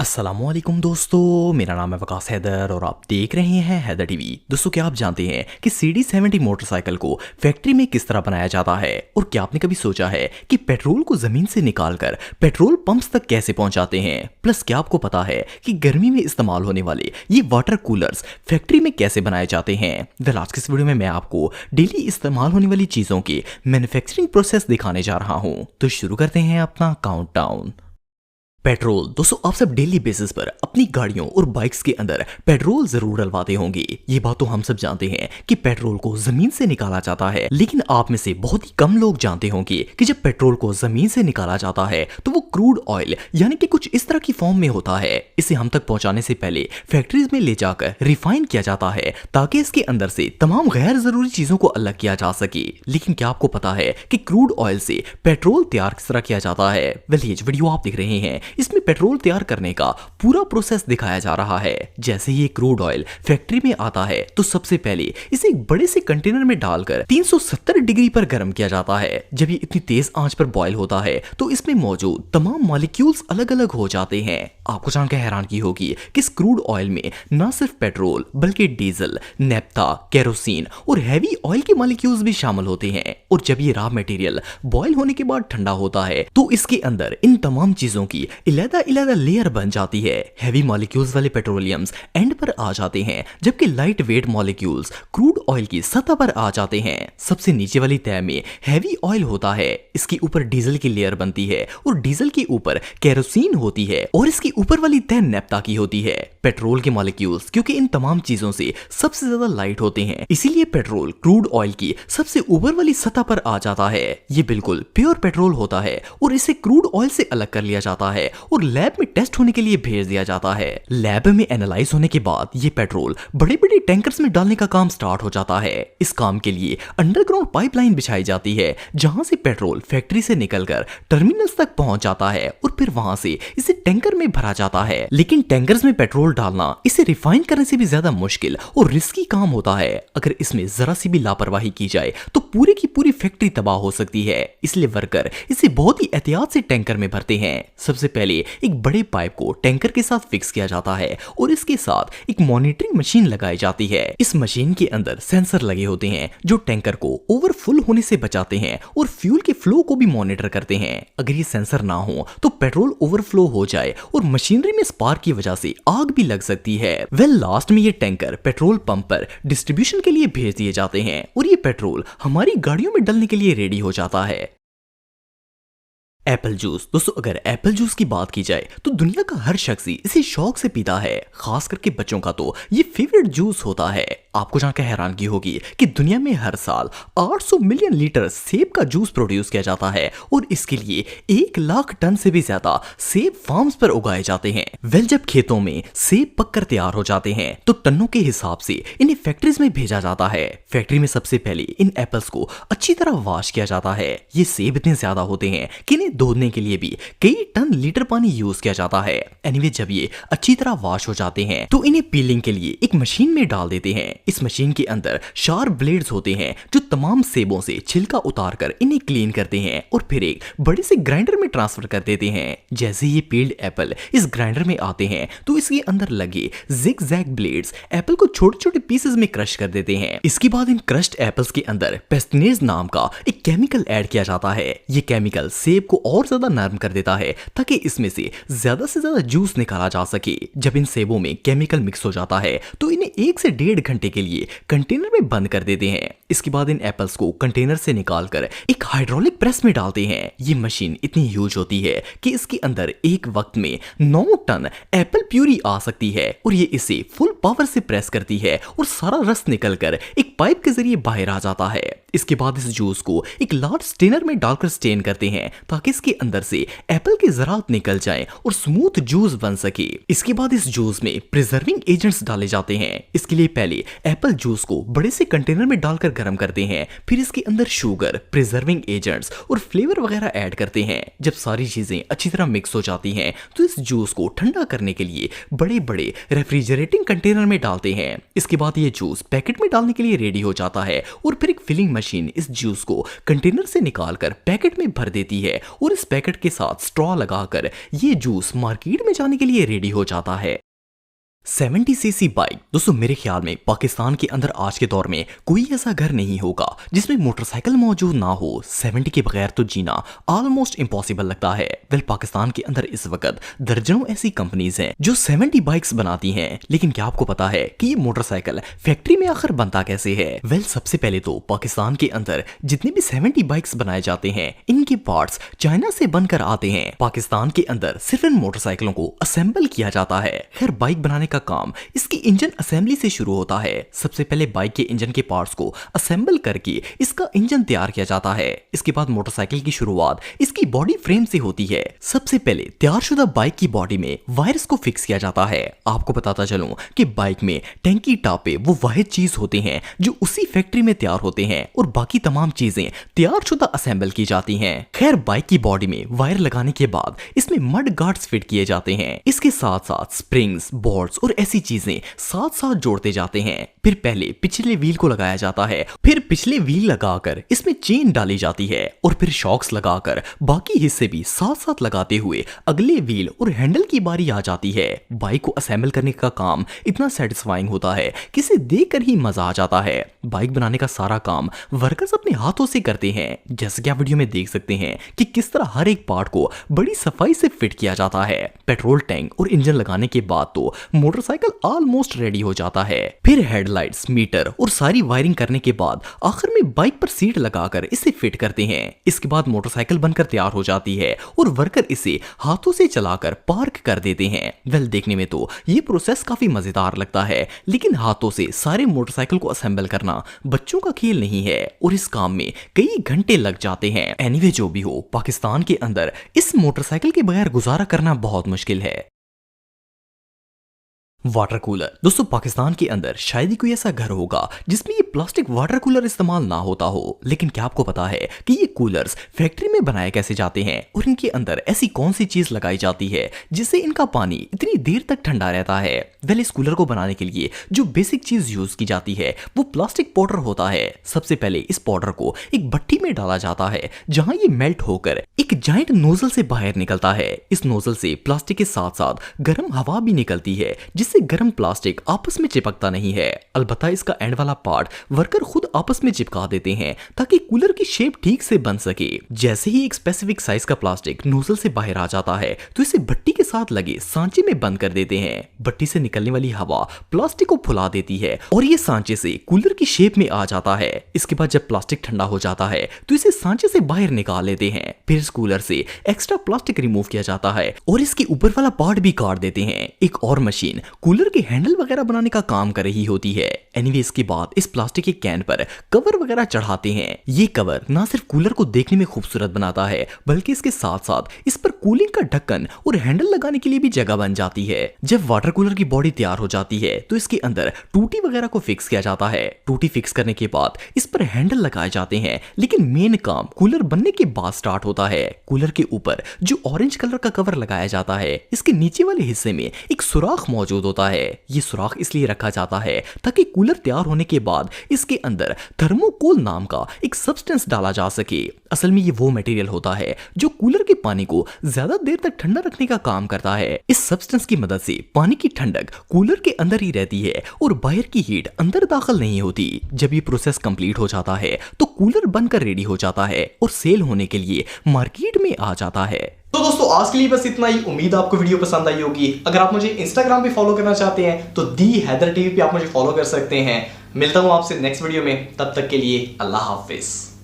अस्सलामुअलैकुम दोस्तों, मेरा नाम है वकास हैदर और आप देख रहे हैं हैदर टीवी। दोस्तों, क्या आप जानते हैं कि CD70 मोटरसाइकिल को फैक्ट्री में किस तरह बनाया जाता है? और क्या आपने कभी सोचा है कि पेट्रोल को जमीन से निकालकर पेट्रोल पंप्स तक कैसे पहुंचाते हैं? प्लस क्या आपको पता है कि गर्मी में इस्तेमाल होने वाले ये वाटर कूलर्स फैक्ट्री में कैसे बनाए जाते हैं? वेल, आज के इस वीडियो में मैं आपको डेली इस्तेमाल होने वाली चीजों की मैन्युफैक्चरिंग प्रोसेस दिखाने जा रहा हूं। तो शुरू करते हैं अपना काउंटडाउन। पेट्रोल। दोस्तों, आप सब डेली बेसिस पर अपनी गाड़ियों और बाइक्स के अंदर पेट्रोल जरूर डलवाते होंगे। ये बात तो हम सब जानते हैं कि पेट्रोल को जमीन से निकाला जाता है, लेकिन आप में से बहुत ही कम लोग जानते होंगे कि जब पेट्रोल को जमीन से निकाला जाता है तो वो क्रूड ऑयल यानी कि कुछ इस तरह की फॉर्म में होता है। इसे हम तक पहुंचाने से पहले फैक्ट्रीज में ले जाकर रिफाइन किया जाता है ताकि इसके अंदर से तमाम गैर जरूरी चीजों को अलग किया जा सके। लेकिन क्या आपको पता है कि क्रूड ऑयल से पेट्रोल तैयार किस तरह किया जाता है? वेल, ये वीडियो आप देख रहे हैं, इसमें पेट्रोल तैयार करने का पूरा प्रोसेस दिखाया जा रहा है। जैसे ही क्रूड ऑयल फैक्ट्री में आता है तो सबसे पहले इसे एक बड़े से कंटेनर में डालकर 370 डिग्री पर गर्म किया जाता है। जब ये इतनी तेज आंच पर बॉयल होता है तो इसमें मौजूद तमाम मॉलिक्यूल्स अलग अलग हो जाते हैं। आपको जानकर हैरानगी होगी कि इस क्रूड ऑयल में न सिर्फ पेट्रोल बल्कि डीजल, नेप्था, केरोसिन और हैवी ऑयल के मॉलिक्यूल्स भी शामिल होते हैं। और जब ये रॉ मटेरियल बॉयल होने के बाद ठंडा होता है तो इसके अंदर इन तमाम चीजों की अलग-अलग लेयर बन जाती है। हैवी मॉलिक्यूल्स वाले पेट्रोलियम्स एंड पर आ जाते हैं, जबकि light weight molecules crude oil की सतह पर आ जाते हैं। सबसे नीचे वाली तह में हैवी ऑयल होता है, इसके ऊपर डीजल की लेयर बनती है और डीजल के ऊपर केरोसिन होती है और इसकी ऊपर वाली तह नेप्था की होती है। पेट्रोल के मॉलिक्यूल्स क्योंकि इन तमाम चीजों से सबसे ज्यादा लाइट होते हैं, इसीलिए पेट्रोल क्रूड ऑयल की सबसे ऊपर वाली सतह पर आ जाता है। ये बिल्कुल प्योर पेट्रोल होता है और इसे क्रूड ऑयल से अलग कर लिया जाता है और लैब में टेस्ट होने के लिए भेज दिया जाता है। लैब में एनालाइज होने के बाद ये पेट्रोल बड़े बड़े टैंकर्स में डालने का काम स्टार्ट हो जाता है। इस काम के लिए अंडरग्राउंड पाइपलाइन बिछाई जाती है, जहां से पेट्रोल फैक्ट्री से निकलकर टर्मिनल्स तक पहुंच जाता है और फिर वहां से इसे टैंकर में भरा जाता है। लेकिन टैंकर्स में पेट्रोल डालना इसे रिफाइन करने से भी ज्यादा मुश्किल और रिस्की काम होता है। अगर इसमें जरा सी भी लापरवाही की जाए तो पूरी की पूरी फैक्ट्री तबाह हो सकती है। इसलिए वर्कर इसे बहुत ही एहतियात से टैंकर में भरते हैं। सबसे पहले एक बड़े पाइप को टैंकर के साथ फिक्स किया जाता है और इसके साथ एक मॉनिटरिंग मशीन लगाई जाती है। इस मशीन के अंदर सेंसर लगे होते हैं जो टैंकर को ओवरफुल होने से बचाते हैं और फ्यूल के फ्लो को भी मॉनिटर करते हैं। अगर ये सेंसर ना हो तो पेट्रोल ओवरफ्लो हो जाए और मशीनरी में स्पार्क की वजह से आग भी लग सकती है। वेल, लास्ट में ये टैंकर पेट्रोल पंप पर डिस्ट्रीब्यूशन के लिए भेज दिए जाते हैं और ये पेट्रोल हमारी गाड़ियों में डलने के लिए रेडी हो जाता है। Apple juice. दोस्तों, अगर एप्पल जूस की बात की जाए तो दुनिया का हर शख्स ही इसे शौक से पीता है, खास करके बच्चों का तो ये फेवरेट जूस होता है। आपको जानकर हैरानगी होगी कि दुनिया में हर साल 800 मिलियन लीटर सेब का जूस प्रोड्यूस किया जाता है और इसके लिए 1 लाख टन से भी ज्यादा सेब फार्म्स पर उगाए जाते हैं। वेल, जब खेतों में सेब पककर तैयार हो जाते हैं तो टनों के हिसाब से इन्हें फैक्ट्रीज में भेजा जाता है। फैक्ट्री में सबसे पहले इन एप्पल्स को अच्छी तरह वॉश किया जाता है। ये सेब इतने ज्यादा होते हैं कि इन्हें धोने के लिए भी कई टन लीटर पानी यूज किया जाता है। एनीवे, जब ये अच्छी तरह वॉश हो जाते हैं तो इन्हें पीलिंग के लिए एक मशीन में डाल देते हैं। इस मशीन के अंदर शार्प ब्लेड्स होते हैं जो तमाम सेबों से छिलका उतार कर इन्हें क्लीन करते हैं और फिर एक बड़े से ग्राइंडर में ट्रांसफर कर देते हैं। जैसे ये पील्ड एप्पल इस ग्राइंडर में आते हैं तो इसके अंदर लगे जिग जैग ब्लेड्स एप्पल को छोटे छोटे पीसेस में क्रश कर देते हैं। इसके बाद इन क्रश्ड एप्पल्स के अंदर पेस्टिनेज नाम का एक केमिकल ऐड किया जाता है। ये केमिकल सेब को और ज्यादा नरम कर देता है ताकि इसमें से ज्यादा जूस निकाला जा सके। जब इन सेबों में केमिकल मिक्स हो जाता है तो इन्हें 1 से 1.5 घंटे के लिए कंटेनर में बंद कर देते हैं। इसके बाद इन एप्पल्स को कंटेनर से निकालकर एक हाइड्रोलिक प्रेस में डालते हैं। ये मशीन इतनी ह्यूज होती है कि इसके अंदर एक वक्त में 9 टन एप्पल प्यूरी आ सकती है और ये इसे फुल पावर से प्रेस करती है और सारा रस निकलकर एक पाइप के जरिए बाहर आ जाता है। इसके बाद इस जूस को एक लार्ज स्टेनर में डालकर स्टेन करते हैं ताकि इसके अंदर से एप्पल के ज़रात निकल जाएं और स्मूथ जूस बन सके। इसके बाद इस जूस में प्रिजर्विंग एजेंट्स डाले जाते हैं। इसके लिए पहले एप्पल जूस को बड़े से कंटेनर में डालकर गर्म करते हैं, फिर इसके अंदर शुगर, प्रिजर्विंग एजेंट्स और फ्लेवर वगैरह ऐड करते हैं। जब सारी चीजें अच्छी तरह मिक्स हो जाती हैं तो इस जूस को ठंडा करने के लिए बड़े बड़े रेफ्रिजरेटिंग कंटेनर में डालते हैं। इसके बाद ये जूस पैकेट में डालने के लिए रेडी हो जाता है और फिर एक फिलिंग मशीन इस जूस को कंटेनर से निकालकर पैकेट में भर देती है और इस पैकेट के साथ स्ट्रॉ लगाकर ये जूस मार्केट में जाने के लिए रेडी हो जाता है। 70 सीसी बाइक। दोस्तों मेरे ख्याल में पाकिस्तान के अंदर आज के दौर में कोई ऐसा घर नहीं होगा जिसमें मोटरसाइकिल मौजूद ना हो। 70 के बगैर तो जीना ऑलमोस्ट इम्पॉसिबल लगता है। पाकिस्तान के अंदर इस वक्त दर्जनों ऐसी कंपनीज हैं जो 70 बाइक्स बनाती हैं, लेकिन क्या आपको पता है कि ये मोटरसाइकिल फैक्ट्री में आखिर बनता कैसे है? सबसे पहले तो पाकिस्तान के अंदर जितने भी 70 बाइक्स बनाए जाते हैं इनके पार्ट्स चाइना से बनकर आते हैं। पाकिस्तान के अंदर सिर्फ इन मोटरसाइकिलों को असेंबल किया जाता है। खैर बाइक बनाने का काम इसकी इंजन असेंबली से शुरू होता है। सबसे पहले बाइक के इंजन के पार्ट्स को असेंबल करके इसका इंजन तैयार किया जाता है। इसके बाद मोटरसाइकिल की शुरुआत इसकी बॉडी फ्रेम से होती है। सबसे पहले तैयारशुदा बाइक की बॉडी में वायर्स को फिक्स किया जाता है। आपको बताता चलूं कि बाइक में टैंकी टापे वो वाहिद चीज होते हैं जो उसी फैक्ट्री में तैयार होते हैं और बाकी तमाम चीजें तैयारशुदा असेंबल की जाती हैं। खैर बाइक की बॉडी में वायर लगाने के बाद इसमें मड गार्ड्स फिट किए जाते हैं। इसके साथ साथ स्प्रिंग्स, बोल्ट्स और ऐसी चीजें साथ साथ जोड़ते जाते हैं। फिर पहले पिछले व्हील को लगाया जाता है, फिर पिछले व्हील लगाकर इसमें चेन डाली जाती है और फिर शॉक्स लगाकर बाकी हिस्से भी साथ साथ लगाते हुए अगले व्हील और हैंडल की बारी आ जाती है। बाइक को असेंबल करने का काम इतना सेटिस्फाइंग होता है कि इसे देखकर ही मजा आ जाता है। बाइक बनाने का सारा काम वर्कर्स अपने हाथों से करते हैं। जैसे कि आप वीडियो में देख सकते हैं कि किस तरह हर एक पार्ट को बड़ी सफाई से फिट किया जाता है। पेट्रोल टैंक और इंजन लगाने के बाद तो मोटरसाइकिल ऑलमोस्ट रेडी हो जाता है। फिर हेडलाइट्स, मीटर और सारी वायरिंग करने के बाद आखिर में बाइक पर सीट लगाकर इसे फिट करते हैं। इसके बाद मोटरसाइकिल बनकर तैयार हो जाती है और वर्कर इसे हाथों से चलाकर पार्क कर देते हैं। देखने में तो ये प्रोसेस काफी मजेदार लगता है, लेकिन हाथों से सारे मोटरसाइकिल को असेंबल करना बच्चों का खेल नहीं है और इस काम में कई घंटे लग जाते हैं। एनीवे जो भी हो, पाकिस्तान के अंदर इस मोटरसाइकिल के बगैर गुजारा करना बहुत मुश्किल है। Water cooler. दोस्तों पाकिस्तान के अंदर शायद ही कोई ऐसा घर होगा जिसमें ये प्लास्टिक वाटर कूलर इस्तेमाल ना होता हो, लेकिन क्या आपको पता है कि ये कूलर्स फैक्ट्री में बनाए कैसे जाते हैं और इनके अंदर ऐसी कौन सी चीज लगाई जाती है जिससे इनका पानी इतनी देर तक ठंडा रहता है? इस कूलर को बनाने के लिए जो बेसिक चीज यूज की जाती है वो प्लास्टिक पाउडर होता है। सबसे पहले इस पाउडर को एक भट्टी में डाला जाता है जहां ये मेल्ट होकर एक जाइंट नोजल से बाहर निकलता है। इस नोजल से प्लास्टिक के साथ साथ गर्म हवा भी निकलती है जिससे गर्म प्लास्टिक आपस में चिपकता नहीं है। अलबत्ता इसका एंड वाला पार्ट वर्कर खुद आपस में चिपका देते हैं ताकि कूलर की शेप ठीक से बन सके। जैसे ही एक स्पेसिफिक साइज का प्लास्टिक नोजल से बाहर आ जाता है तो इसे भट्टी के साथ लगे सांचे में बंद कर देते हैं। भट्टी से निकलने वाली हवा प्लास्टिक को फुला देती है और ये सांचे से कूलर की शेप में आ जाता है। इसके बाद जब प्लास्टिक ठंडा हो जाता है तो इसे सांचे से बाहर निकाल लेते हैं। फिर इस कूलर से एक्स्ट्रा प्लास्टिक रिमूव किया जाता है और इसके ऊपर वाला पार्ट भी काट देते हैं। एक और मशीन कूलर के हैंडल वगैरह बनाने का काम कर रही होती है। एनीवे इसके बाद इस प्लास्टिक के कैन पर कवर वगैरह चढ़ाते हैं। ये कवर ना सिर्फ कूलर को देखने में खूबसूरत बनाता है बल्कि इसके साथ साथ इस पर कूलिंग का ढक्कन और हैंडल लगाने के लिए भी जगह बन जाती है। जब वाटर कूलर की बॉडी तैयार हो जाती है तो इसके अंदर टूटी वगैरह को फिक्स किया जाता है। टूटी फिक्स करने के बाद इस पर हैंडल लगाए जाते हैं, लेकिन मेन काम कूलर बनने के बाद स्टार्ट होता है। कूलर के ऊपर जो ऑरेंज कलर का कवर लगाया जाता है इसके नीचे वाले हिस्से में एक सुराख मौजूद होता है। ये सुराख इसलिए रखा जाता है ताकि कूलर तैयार होने के बाद इसके अंदर थर्मोकोल नाम का एक सब्सटेंस डाला जा सके। असल में ये वो मटेरियल होता है जो कूलर के पानी को ज्यादा देर तक ठंडा रखने का काम करता है। इस सब्सटेंस की मदद से पानी की ठंडक कूलर के अंदर ही रहती है और बाहर की हीट अंदर दाखिल नहीं होती। जब ये प्रोसेस कंप्लीट हो जाता है तो कूलर बनकर रेडी हो जाता है और सेल होने के लिए मार्केट में आ जाता है। तो दोस्तों आज के लिए बस इतना ही। उम्मीद आपको वीडियो पसंद आई होगी। अगर आप मुझे इंस्टाग्राम पे फॉलो करना चाहते हैं तो दी हैदर टीवी पे आप मुझे फॉलो कर सकते हैं। मिलता हूं आपसे नेक्स्ट वीडियो में, तब तक के लिए अल्लाह हाफिज।